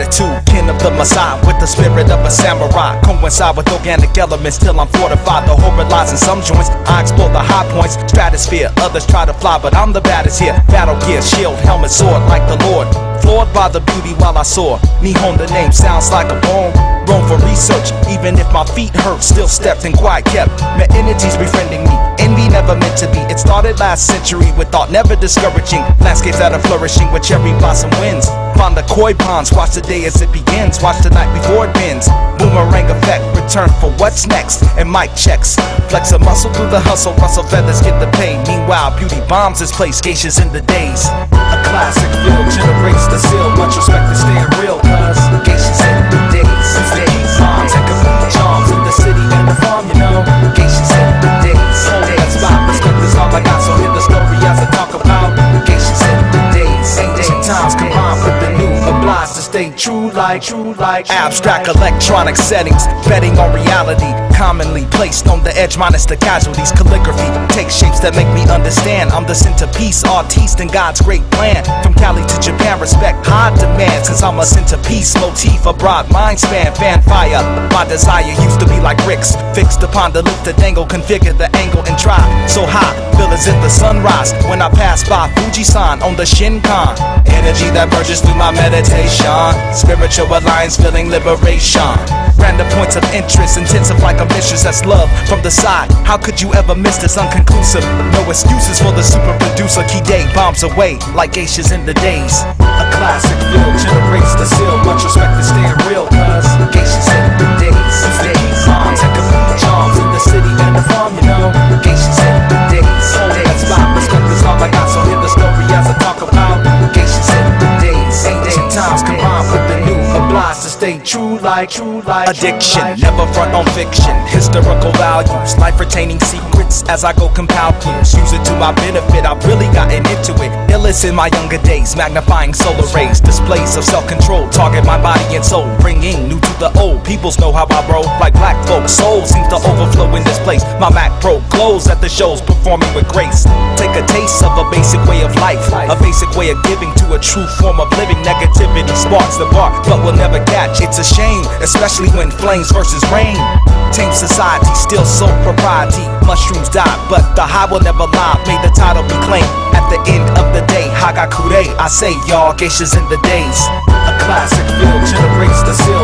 attitude, kin of the Messiah, with the spirit of a samurai. Coincide with organic elements till I'm fortified. The horror lies in some joints. I explore the high points, stratosphere. Others try to fly, but I'm the baddest here. Battle gear, shield, helmet, sword, like the Lord. Floored by the beauty while I soar. Nihon, the name sounds like a poem. Roam for research, even if my feet hurt. Still stepped and quiet kept. My energies befriending me. Envy never meant to be. It started last century with thought never discouraging. Landscapes that are flourishing with cherry blossom winds. Find the koi ponds, watch the day as it begins. Watch the night before it bends. Boomerang effect, return for what's next. And mic checks, flex a muscle through the hustle. Rustle feathers, get the pay. Meanwhile, beauty bombs this place, geishas in the days. A classic feel generates the seal. Much respect to staying real, cause geishas in the days. Bombs and kaboom charms in the city and the farm, you know. Geishas in the days. That's why respect is all I got, so hear the story as I talk about geishas in the days. Ancient times combined with the new, obliged to stay true like abstract electronic settings, betting on reality, commonly placed on the edge minus the casualties. Calligraphy takes shapes that make me understand I'm the centerpiece, artiste in God's great plan. From Cali to Japan, respect high demands, cause I'm a centerpiece, motif, a broad mind span, fan fire. My desire used to be like bricks, fixed upon the lift to dangle, configure the angle and try so high, feel as if the sunrise when I pass by Fuji-san on the Shinkan. Energy that merges through my meditation, spiritual alliance feeling liberation. Random points of interest, intensive like a mistress, that's love from the side. How could you ever miss this unconclusive? No excuses for the super producer. Key day bombs away like geishas in the days. A classic feel generates the seal. Much respect to staying real, cause geishas in the days. Bombs and kaboom charms in the city and the farm, you know. Geishas in the days. That's why respect is all I got, so hear the story as I talk about geishas in the days. Ancient times combined with the new, obliged to stay true like addiction, never front on fiction. Historical values, life retaining secrets as I go compile clues. Use it to my benefit, I've really gotten into it. Illest in my younger days, magnifying solar rays. Displays of self-control, target my body and soul. Bringing new to the old, peoples know how I roll. Like black folk, soul seems to overflow in this place. My Mac Pro glows at the shows, performing with grace. Take a taste of a basic way of life, a basic way of giving to a true form of living. Negativity sparks the bar, but will never catch. It's a shame, especially when flames versus rain. Tame society, still soul propriety. Mushrooms die, but the high will never lie. May the title be claimed at the end of the day. Hagakure, I say y'all, geishas in the days. A classic feel generates the seal.